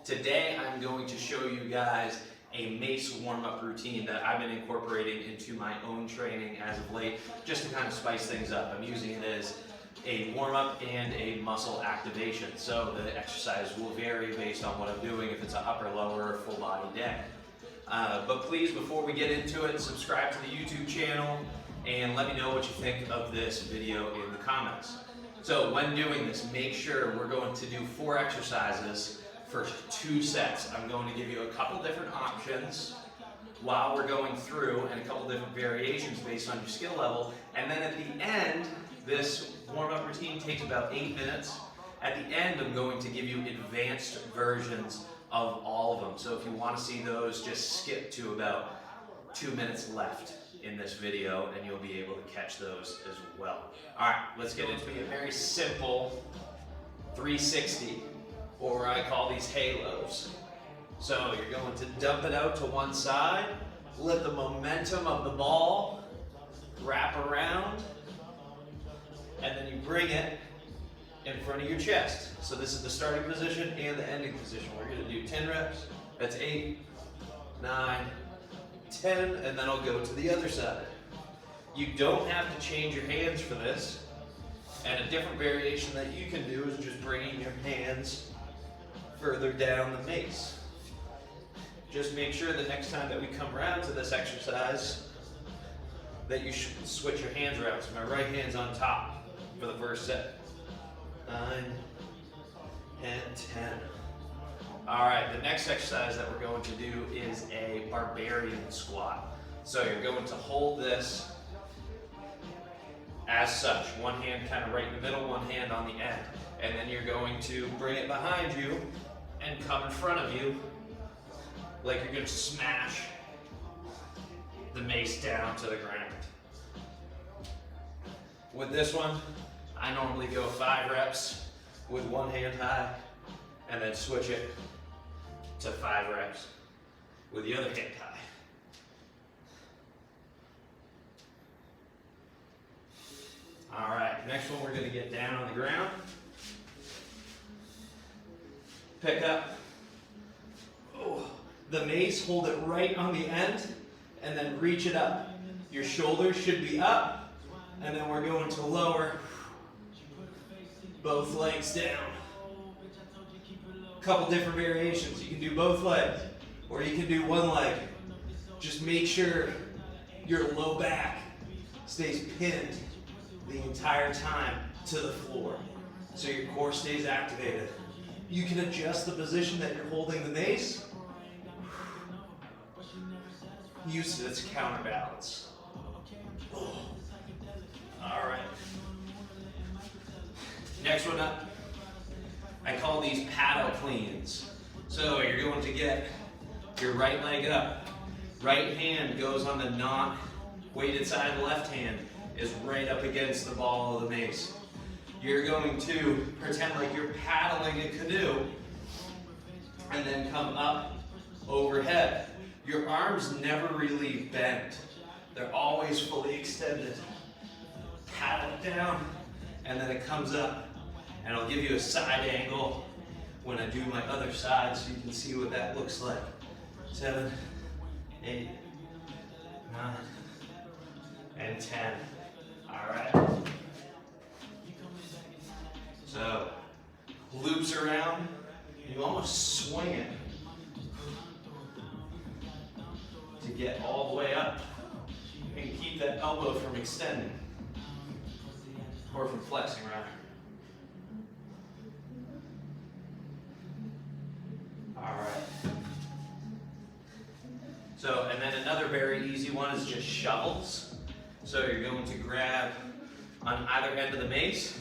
Today I'm going to show you guys a Mace warm-up routine that I've been incorporating into my own training as of late, just to kind of spice things up. I'm using it as a warm-up and a muscle activation. So the exercise will vary based on what I'm doing, if it's an upper, lower, or full body day. But please, before we get into it, subscribe to the YouTube channel and let me know what you think of this video in the comments. So when doing this, make sure we're going to do 4 exercises for 2 sets. I'm going to give you a couple different options while we're going through and a couple different variations based on your skill level. And then at the end, this warm-up routine takes about 8 minutes. At the end, I'm going to give you advanced versions of all of them. So if you want to see those, just skip to about 2 minutes left in this video and you'll be able to catch those as well. All right, let's get into a very simple 360, or I call these halos. So you're going to dump it out to one side, let the momentum of the ball wrap around, and then you bring it in front of your chest. So this is the starting position and the ending position. We're going to do 10 reps. That's 8, 9, 10, and then I'll go to the other side. You don't have to change your hands for this. And a different variation that you can do is just bringing your hands further down the mace. Just make sure the next time that we come around to this exercise that you should switch your hands around. So my right hand's on top for the first set. 9 and 10. All right, the next exercise that we're going to do is a barbarian squat. So you're going to hold this as such. One hand kind of right in the middle, one hand on the end. And then you're going to bring it behind you and come in front of you like you're going to smash the mace down to the ground. With this one, I normally go 5 reps with one hand high and then switch it to 5 reps with the other hand high. All right, next one we're going to get down on the ground. Pick up the mace, hold it right on the end, and then reach it up. Your shoulders should be up, and then we're going to lower both legs down. Couple different variations. You can do both legs, or you can do one leg. Just make sure your low back stays pinned the entire time to the floor, so your core stays activated. You can adjust the position that you're holding the mace. Use it as counterbalance. All right. Next one up, I call these paddle cleans. So you're going to get your right leg up. Right hand goes on the not weighted side. Left hand is right up against the ball of the mace. You're going to pretend like you're paddling a canoe and then come up overhead. Your arms never really bend. They're always fully extended. Paddle it down and then it comes up, and I'll give you a side angle when I do my other side so you can see what that looks like. 7, 8, 9, and 10. All right. So, loops around, you almost swing it to get all the way up and keep that elbow from extending, or from flexing rather. All right. So, and then another very easy one is just shovels. So you're going to grab on either end of the mace.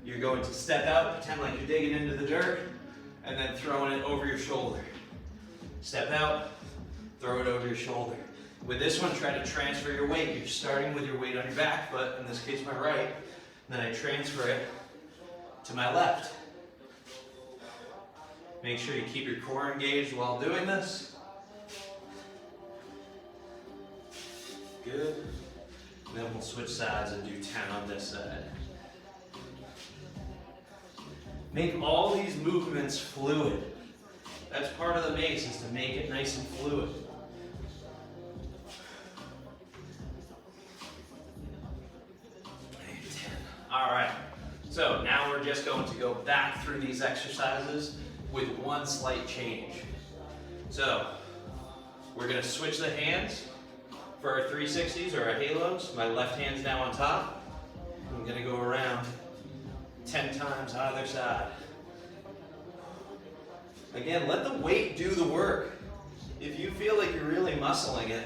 You're going to step out, pretend like you're digging into the dirt, and then throwing it over your shoulder. Step out, throw it over your shoulder. With this one, try to transfer your weight. You're starting with your weight on your back foot, in this case my right, then I transfer it to my left. Make sure you keep your core engaged while doing this. Good. Then we'll switch sides and do 10 on this side. Make all these movements fluid. That's part of the mace, is to make it nice and fluid. All right, so now we're just going to go back through these exercises with one slight change. So we're going to switch the hands for our 360s or our halos. My left hand's now on top. I'm going to go around 10 times either side. Again, let the weight do the work. If you feel like you're really muscling it,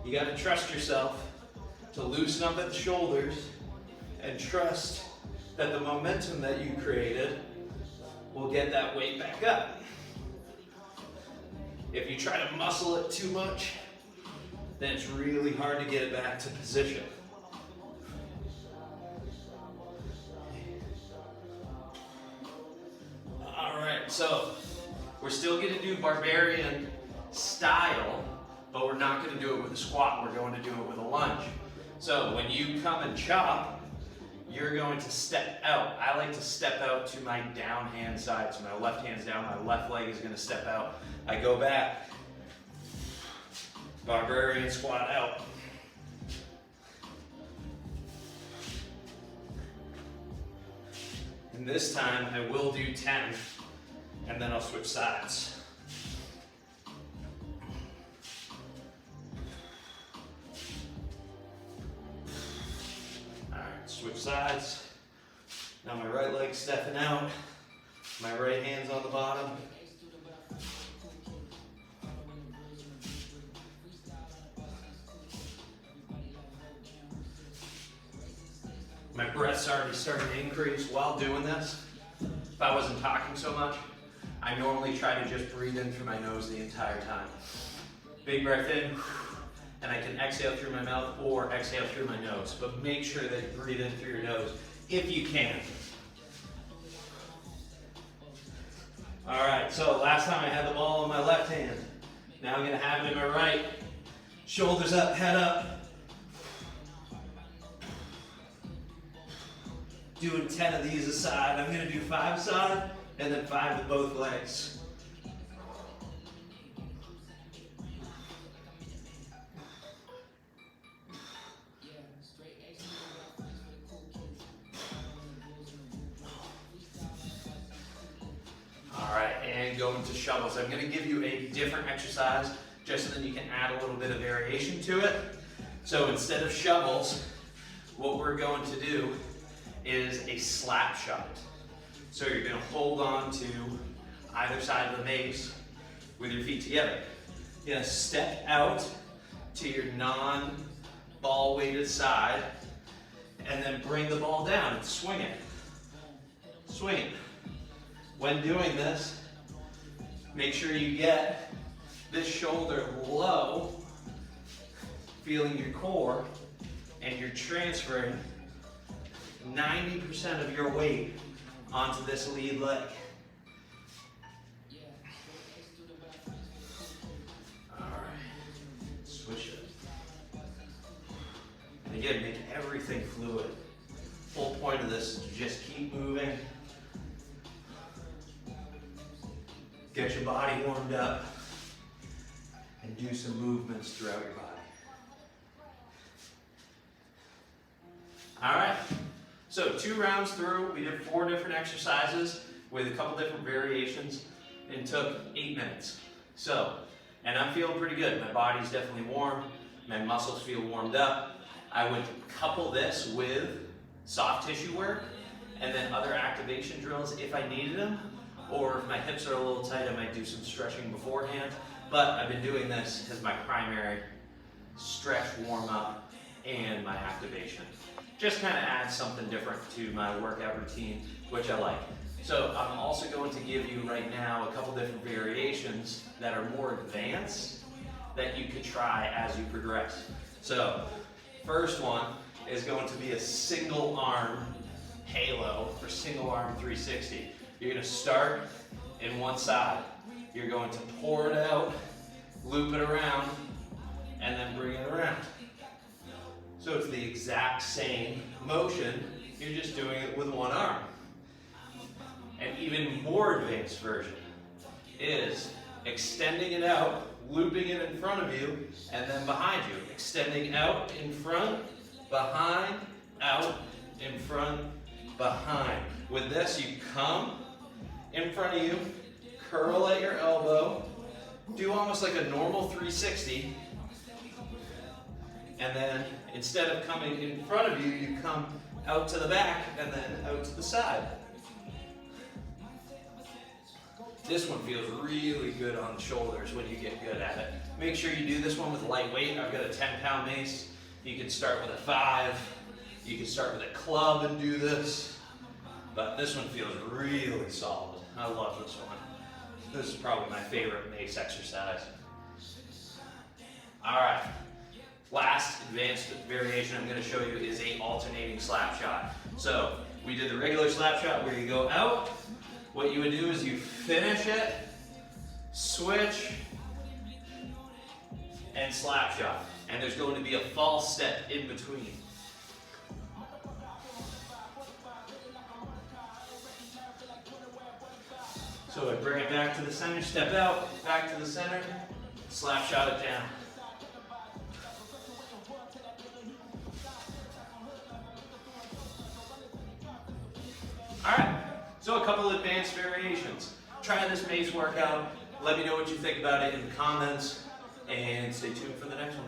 you got to trust yourself to loosen up at the shoulders and trust that the momentum that you created will get that weight back up. If you try to muscle it too much, then it's really hard to get it back to position. All right, so we're still going to do barbarian style, but we're not going to do it with a squat. We're going to do it with a lunge. So when you come and chop, you're going to step out. I like to step out to my down hand side. So my left hand's down, my left leg is going to step out. I go back, barbarian squat out. And this time I will do 10, and then I'll switch sides. Switch sides. Now my right leg's stepping out. My right hand's on the bottom. My breath's already starting to increase while doing this. If I wasn't talking so much, I normally try to just breathe in through my nose the entire time. Big breath in. And I can exhale through my mouth or exhale through my nose. But make sure that you breathe in through your nose if you can. All right, so last time I had the ball in my left hand. Now I'm gonna have it in my right. Shoulders up, head up. Doing 10 of these a side. I'm gonna do 5 a side and then 5 with both legs. Go into shovels. I'm going to give you a different exercise just so that you can add a little bit of variation to it. So instead of shovels, what we're going to do is a slap shot. So you're going to hold on to either side of the mace with your feet together. You're going to step out to your non-ball weighted side and then bring the ball down and swing it. Swing it. When doing this, make sure you get this shoulder low, feeling your core, and you're transferring 90% of your weight onto this lead leg. All right, switch it. And again, make everything fluid. Whole point of this is to just keep moving. Get your body warmed up and do some movements throughout your body. All right, so 2 rounds through. We did 4 different exercises with a couple different variations and took 8 minutes. So, and I'm feeling pretty good. My body's definitely warm. My muscles feel warmed up. I would couple this with soft tissue work and then other activation drills if I needed them. Or if my hips are a little tight, I might do some stretching beforehand. But I've been doing this as my primary stretch, warm up, and my activation. Just kind of add something different to my workout routine, which I like. So I'm also going to give you right now a couple different variations that are more advanced that you could try as you progress. So first one is going to be a single arm halo or single arm 360. You're going to start in one side. You're going to pour it out, loop it around, and then bring it around. So it's the exact same motion, you're just doing it with one arm. An even more advanced version is extending it out, looping it in front of you, and then behind you. Extending out, in front, behind, out, in front, behind. With this, you come in front of you, curl at your elbow, do almost like a normal 360, and then instead of coming in front of you, you come out to the back and then out to the side. This one feels really good on the shoulders when you get good at it. Make sure you do this one with light weight. I've got a 10-pound mace. You can start with a 5. You can start with a club and do this. But this one feels really solid. I love this one. This is probably my favorite mace exercise. All right. Last advanced variation I'm going to show you is a alternating slap shot. So we did the regular slap shot where you go out. What you would do is you finish it, switch, and slap shot. And there's going to be a false step in between. So I bring it back to the center, step out, back to the center, slap shot it down. All right, so a couple advanced variations. Try this mace workout. Let me know what you think about it in the comments, and stay tuned for the next one.